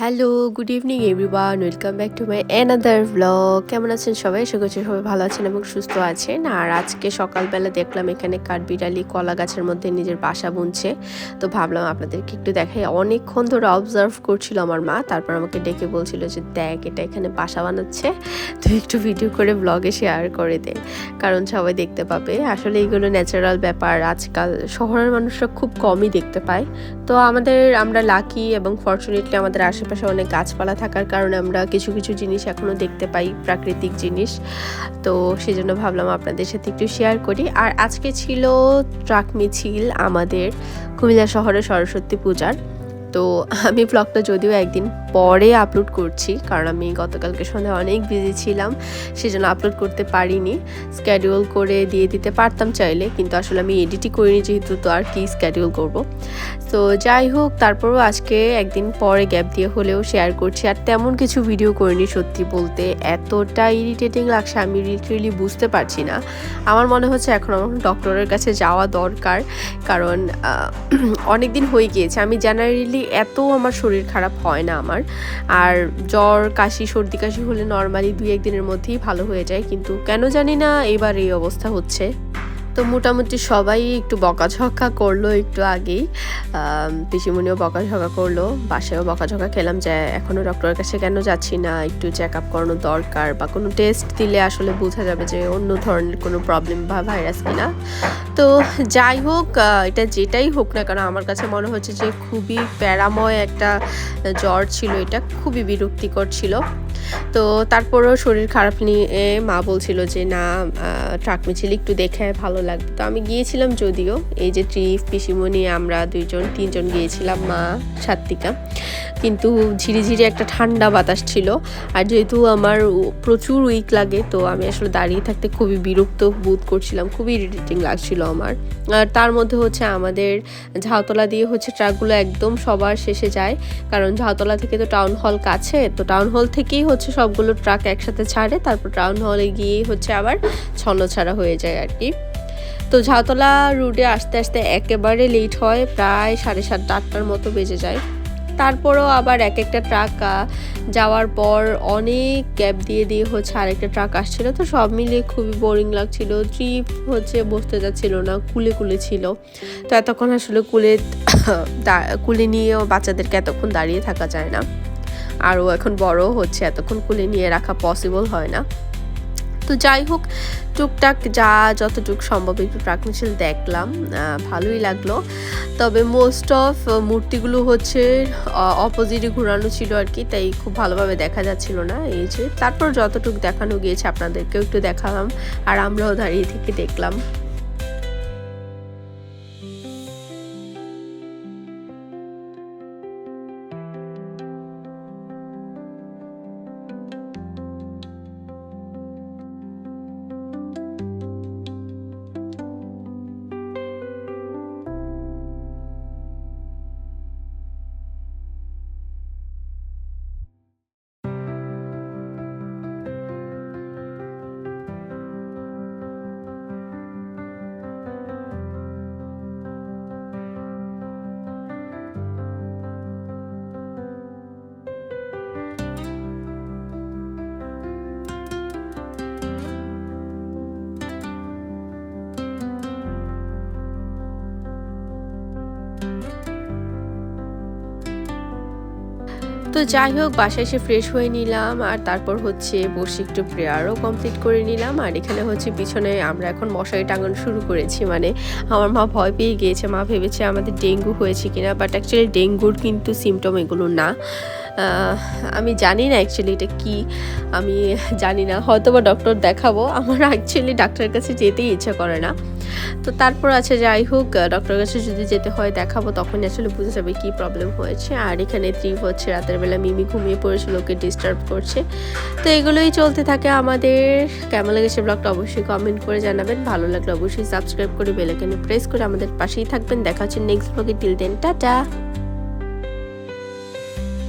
Hello, good evening everyone, welcome back to my another vlog. কেমন আছেন সবাই? আশা করছি সবাই ভালো আছেন এবং সুস্থ আছেন। আর আজকে সকালবেলা দেখলাম এখানে কাঠবিড়ালি কলা গাছের মধ্যে নিজের বাসা বুনছে। তো ভাবলাম আপনাদেরকে একটু দেখাই। অনেকক্ষণ ধরে অবজার্ভ করছিল আমার মা, তারপর আমাকে ডেকে বলছিল যে দেখ এটা এখানে বাসা বানাচ্ছে, তো একটু ভিডিও করে ব্লগে শেয়ার করে দে, কারণ সবাই দেখতে পাবে। আসলে এইগুলো ন্যাচারাল ব্যাপার, আজকাল শহরের মানুষরা খুব কমই দেখতে পায়। তো আমরা লাকি এবং ফর্চুনেটলি আমাদের আশেপাশে অনেক গাছপালা থাকার কারণে আমরা কিছু কিছু জিনিস এখনও দেখতে পাই, প্রাকৃতিক জিনিস। তো সেজন্য ভাবলাম আপনাদের সাথে একটু শেয়ার করি। আর আজকে ছিল ট্রাক মিছিল আমাদের কুমিল্লা শহরে সরস্বতী পূজার। তো আমি ব্লগটা যদিও একদিন পরে আপলোড করছি, কারণ আমি গতকালকে সন্ধ্যায় অনেক বিজি ছিলাম, সেজন্য আপলোড করতে পারিনি। স্ক্যাডিউল করে দিয়ে দিতে পারতাম চাইলে, কিন্তু আসলে আমি এডিটই করিনি, যেহেতু তো আর কি স্ক্যাডিউল করব। তো যাই হোক, তারপরও আজকে একদিন পরে গ্যাপ দিয়ে হলেও শেয়ার করছি। আর তেমন কিছু ভিডিও করিনি, সত্যি বলতে এতটা ইরিটেটিং লাগছে আমি লিটারেলি বুঝতে পারছি না। আমার মনে হচ্ছে এখন আমার ডক্টরের কাছে যাওয়া দরকার, কারণ অনেক দিন হয়ে গিয়েছে। আমি জেনারেলি এত আমার শরীর খারাপ হয় না আমার, আর জ্বর কাশি সর্দি কাশি হলে নর্মালি 2-1 দিনের মধ্যেই ভালো হয়ে যায়, কিন্তু কেন জানি না এবার এই অবস্থা হচ্ছে। তো মোটামুটি সবাই একটু বকাঝকা করলো একটু আগেই, পিসিমণিও বকাঝকা করলো, বাসায়ও বকাঝকা খেলাম যে এখনও ডক্টরের কাছে কেন যাচ্ছি না, একটু চেক আপ করানো দরকার, বা কোনো টেস্ট দিলে আসলে বোঝা যাবে যে অন্য ধরনের কোনো প্রবলেম বা ভাইরাস কিনা। তো যাই হোক, এটা যেটাই হোক না কেন আমার কাছে মনে হচ্ছে যে খুবই প্যারাময় একটা জ্বর ছিল, এটা খুবই বিরক্তিকর ছিল। তো তারপরেও শরীর খারাপ নিয়ে মা বলছিল যে না, ট্রাক মিছিল একটু দেখে ভালো লাগবে। তো আমি গিয়েছিলাম, যদিও এই যে ট্রিপ পিসিমণি আমরা 2-3 জন গিয়েছিলাম, মা সাত্বিকা, কিন্তু ঝিরিঝিরি একটা ঠান্ডা বাতাস ছিল। আর যেহেতু আমার প্রচুর উইক লাগে, তো আমি আসলে দাঁড়িয়ে থাকতে খুবই বিরক্ত বোধ করছিলাম, খুবই ইরিটেটিং লাগছিল আমার। আর তার মধ্যে হচ্ছে আমাদের ঝাউতলা দিয়ে হচ্ছে ট্রাকগুলো একদম সবার শেষে যায়, কারণ ঝাউতলা থেকে তো টাউন হল কাছে, তো টাউন হল থেকেই হচ্ছে সবগুলো ট্রাক একসাথে ছাড়ে, তারপর টাউন হলে গিয়েই হচ্ছে আবার ছন্নছাড়া হয়ে যায় আর কি। তো ঝাউতলা রুটে আসতে আসতে একেবারে লেট হয়, প্রায় 7:30-8টার মতো বেজে যায়। তারপরেও আবার এক একটা ট্রাক যাওয়ার পর অনেক গ্যাপ দিয়ে দিয়ে হচ্ছে আরেকটা ট্রাক আসছিল, তো সব মিলিয়ে খুবই বোরিং লাগছিল। ট্রিপ হচ্ছে বসতে যাচ্ছিল না, কুলে কুলে ছিল। তো এতক্ষণ আসলে কুলে নিয়েও বাচ্চাদেরকে এতক্ষণ দাঁড়িয়ে থাকা যায় না, আরও এখন বড় হচ্ছে, এতক্ষণ কুলে নিয়ে রাখা পসিবল হয় না। তো যাই হোক, টুকটাক যতটুকু সম্ভব একটু ট্রাক মিছিল দেখলাম, ভালোই লাগলো। তবে মোস্ট অফ মূর্তিগুলো হচ্ছে অপোজিটে ঘোরানো ছিল আর কি, তাই খুব ভালোভাবে দেখা যাচ্ছিল না। এই যে তারপর যতটুকু দেখানো গিয়েছে আপনাদেরকেও একটু দেখালাম, আর আমরাও দাঁড়িয়ে থেকে দেখলাম। তো যাই হোক, বাসায় এসে ফ্রেশ হয়ে নিলাম, আর তারপর হচ্ছে বসে একটু প্রেয়ারও কমপ্লিট করে নিলাম। আর এখানে হচ্ছে পিছনে আমরা এখন মশারি টাঙানো শুরু করেছি, মানে আমার মা ভয় পেয়ে গিয়েছে, মা ভেবেছে আমাদের ডেঙ্গু হয়েছে কিনা, বাট অ্যাকচুয়ালি ডেঙ্গুর কিন্তু সিমটম এগুলো না। আমি জানি না অ্যাকচুয়ালি এটা কি, আমি জানি না, হয়তো বা ডক্টর দেখাবো, আমার অ্যাকচুয়ালি ডাক্তারের কাছে যেতেই ইচ্ছা করে না। তো তারপর আছে, যাই হোক, ডক্টরের কাছে যদি যেতে হয় দেখাবো, তখন আসলে বুঝে যাবে কি প্রবলেম হয়েছে। আর এখানে ত্রিপ হচ্ছে রাতের বেলা মিমি ঘুমিয়ে পড়েছিল, ওকে ডিস্টার্ব করছে। তো এগুলোই চলতে থাকে আমাদের। কেমন লেগেছে ব্লগটা অবশ্যই কমেন্ট করে জানাবেন, ভালো লাগলে অবশ্যই সাবস্ক্রাইব করে বেল আইকনে প্রেস করে আমাদের পাশেই থাকবেন। দেখা হচ্ছে নেক্সট ব্লগে, টিল দেন টাটা।